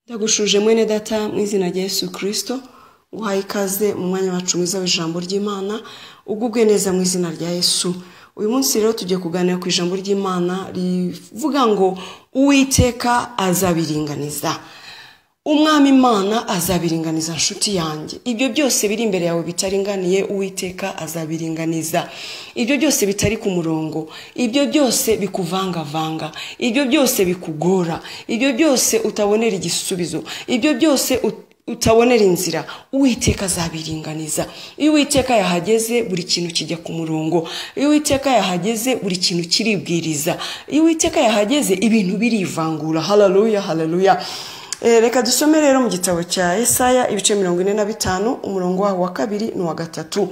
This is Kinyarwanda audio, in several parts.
Ndagushuje mwene data mu izina rya Yesu Kristo, nguhaye ikaze mu mwanya wacu mwiza w'ijambo ry'Imana, ugubwe neza mu izina rya Yesu. Uyu munsi rero tugiye kuganira ku ijambo ry'Imana rivuga ngo Uwiteka azabiringaniza. Umwami Imana azabiringaniza nshuti yanjye. Ibyo byose biri imbere yawe bitaringaniye, Uwiteka azabiringaniza. Ibyo byose bitari ku murongo, ibyo byose bikuvangavanga, ibyo byose bikugora, ibyo byose utabonera igisubizo, ibyo byose utabonera inzira, Uwiteka azabiringaniza. Iyo Uwiteka yahageze buri kintu kijya ku murongo. Iyo Uwiteka yahageze buri kintu kiribwiriza. Iyo Uwiteka yahageze ibintu birivangura. Haleluya, haleluya. Reka dusome rero mu gitabo cya Yesaya ibice 45 umurongo wa 2 n'uwa 3.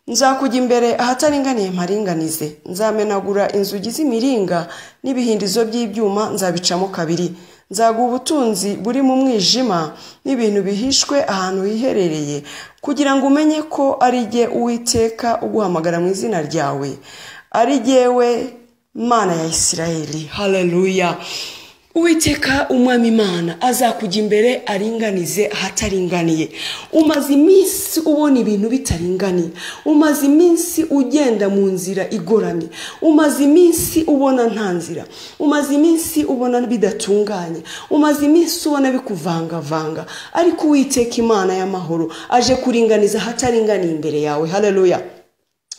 Nzakujya imbere ahataringaniye mparinganize, nzamenagura inzugi z'imiringa n'ibihindizo by'ibyuma nzabicamo kabiri. Nzaguha ubutunzi buri mu mwijima n'ibintu bihishwe ahantu hiherereye, kugira ngo umenye ko ari jye Uwiteka uguhamagara mu izina ryawe, ari jyewe Mana ya Isirayeli. Haleluya. Uwiteka umwami Imana azakujya imbere aringanize ahataringaniye. Umaze iminsi ubona ibintu bitaringaniye, umaze iminsi ugenda mu nzira igoramye, umaze iminsi ubona nta nzira, umaze iminsi ubona bidatunganye, umaze iminsi ubona bikuvangavanga, ariko Uwiteka Imana y'amahoro aje kuringaniza ahataringaniye imbere yawe. Haleluya.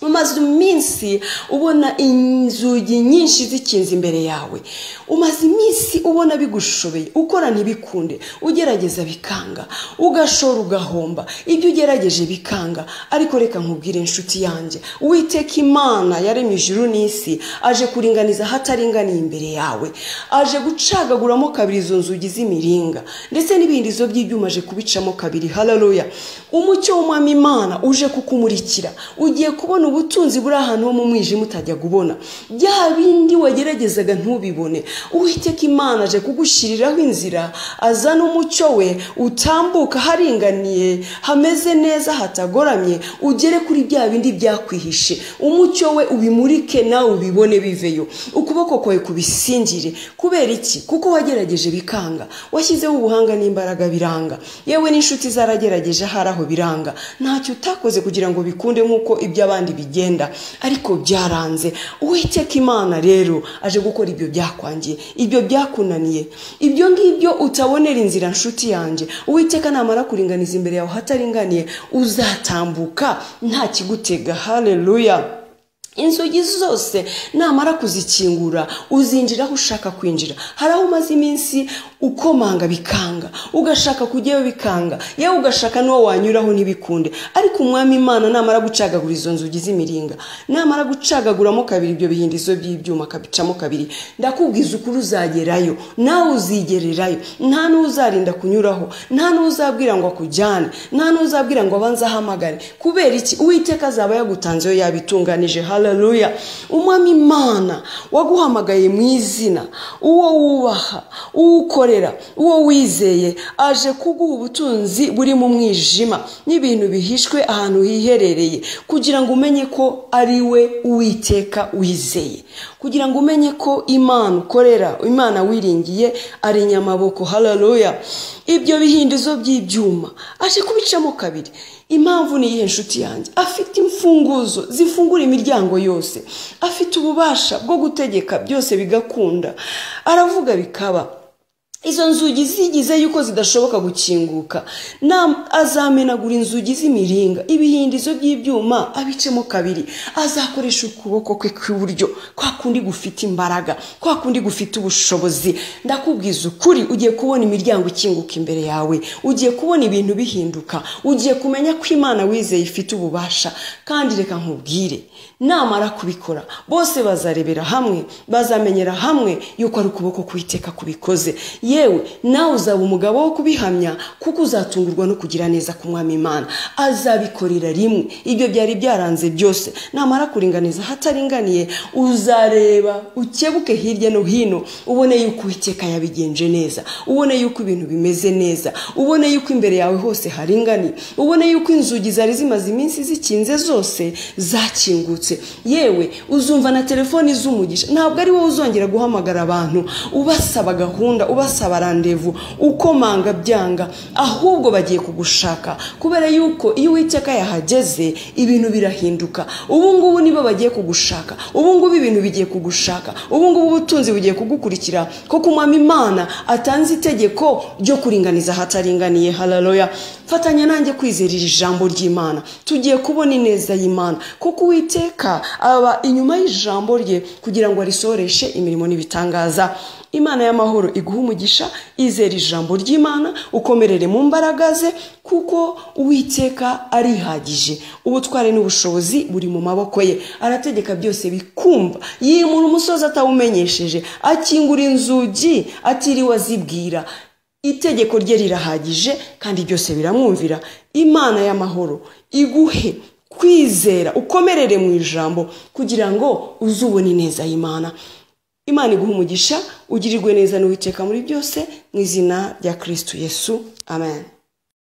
Umaze iminsi ubona inzugi nyinshi zikinze imbere yawe, umaze iminsi ubona bigushobeye, ukora ntibikunde, ugerageza bikanga, ugashora ugahomba, ibyo ugerageje bikanga. Ariko reka nkubwire inshuti yanjye, Uwiteka Imana yaremye ijuru n'isi aje kuringaniza ahataringaniye imbere yawe, aje gucagaguramo kabiri izo nzugi z'imiringa ndetse n'ibindizo by'ibyuma aje kubicamo kabiri. Haleluya. Umucyo w'umwami Imana uje kukumurikira, ugiye kubona ubutunzi buri ahantu ho mu mwijima utajya kubona, bya bindi wageragezaga ntubibone. Uwiteka Imana aje kugushyiriraho inzira, azana umucyo we utambuka haringaniye, hameze neza hatagoramye, ugere kuri bya bindi byakwihishe. Umucyo we ubimurike nawe ubibone biveyo, ukuboko kwawe kubisingire. Kubera iki? Kuko wagerageje bikanga, washyizeho ubuhanga n'imbaraga biranga, yewe n'inshuti zaragerageje haraho biranga. Ntacyo utakoze kugira ngo bikunde nk'uko iby'abandi bigenda, ariko byaranze. Uwiteka Imana rero aje gukora ibyo byakwangiye, ibyo byakunaniye, ibyo ngibyo utabonera inzira nshuti yanjye. Uwiteka namara kuringaniza imbere yawe hataringaniye, uzatambuka nta kigutega. Haleluya. Inzugi zose namara kuzikingura uzinjira aho ushaka kwinjira. Haraho umaze iminsi ukomanga bikanga, ugashaka kujyayo bikanga, yewe ugashaka n'uwo wanyuraho ntibikunde, ariko umwami Imana namara gucagagura izo nzugi z'imiringa, namara gucagaguramo kabiri ibyo bihindizo by'ibyuma akabicamo kabiri, ndakubwiza ukuri uzagerayo, nawe uzigererayo. Nta n'uzarinda kunyuraho, nta n'uzabwira ngo akujyane, nta n'uzabwira ngo abanze ahamagare. Kubera iki? Uwiteka azaba yagutanzeyo yabitunganije. Haleluya. Umwami Imana waguhamagaye mu izina, uwo wubaha, uwukorera, uwo wizeye, aje kuguha ubutunzi buri mu mwijima n'ibintu bihishwe ahantu hiherereye, kugira ngo umenye ko ari we Uwiteka wizeye, kugira ngo umenye ko Imana ukorera, Imana wiringiye ari nyamaboko. Haleluya. Ibyo bihindizo by'ibyuma aje kubicamo kabiri. Impamvu ni iyihe nshuti yanjye? Afite imfunguzo zifungura imiryango yose, afite ububasha bwo gutegeka byose bigakunda, aravuga bikaba. Izo nzugi zigize yuko zidashoboka gukinguka, azamenagura inzugi z'imiringa, ibihindizo by'ibyuma abicemo kabiri. Azakoresha ukuboko kwe kw'iburyo, kwa kundi gufite imbaraga, kwa kundi gufite ubushobozi. Ndakubwiza ukuri, ugiye kubona imiryango ikinguka imbere yawe, ugiye kubona ibintu bihinduka, ugiye kumenya ko Imana wizeye ifite ububasha. Kandi reka nkubwire, namara kubikora bose bazarebera hamwe, bazamenyera hamwe yuko ari ukuboko kw'Uwiteka kubikoze. Yewe nawe uzaba umugabo wo kubihamya, kuko uzatungurwa no kugira neza ku mwami Imana. Azabikorera rimwe ibyo byari byaranze byose. Namara kuringaniza hataringaniye, uzareba ukebuke hirya no hino, ubone yuko Uwiteka yabigenje neza, ubone yuko ibintu bimeze neza, ubone yuko imbere yawe hose haringaniye, ubone yuko inzugi zari zimaze iminsi zikinze zose zakingutse. Yewe uzumva na telefoni z'umugisha. Ntabwo ari wowe uzongera guhamagara abantu ubasaba gahunda, ubasaba basaba randevu ukomanga byanga, ahubwo bagiye kugushaka kubera yuko iyo Uwiteka yahageze ibintu birahinduka. Ubu ngubu nibo bagiye kugushaka, ubu ngubu ibintu bigiye kugushaka, ubu ngubu ubutunzi bugiye kugukurikira, kuko Umwami Imana atanze itegeko ryo kuringaniza hataringaniye. Haleluya. Fatanya nanjye kwizerera ijambo ry'Imana, tugiye kubona ineza y'Imana, kuko Uwiteka aba inyuma y'ijambo rye kugira ngo arisoreshe imirimo n'ibitangaza. Imana y'amahoro iguha umugisha, izera ijambo ry'Imana, ukomerere mu mbaraga ze, kuko Uwiteka arihagije. Ubutware n'ubushobozi buri mu maboko ye, arategeka byose bikumva, yimura umusozi atawumenyesheje, akingura inzugi atiriwe azibwira. Itegeko rye rirahagije kandi byose biramwumvira. Imana y'amahoro iguhe kwizera, ukomerere mu ijambo kugira ngo uzubone ineza y'Imana. Imana iguha umugisha, ugirirwe neza n'Uwiteka muri byose, mu izina rya Kristo Yesu. Amen.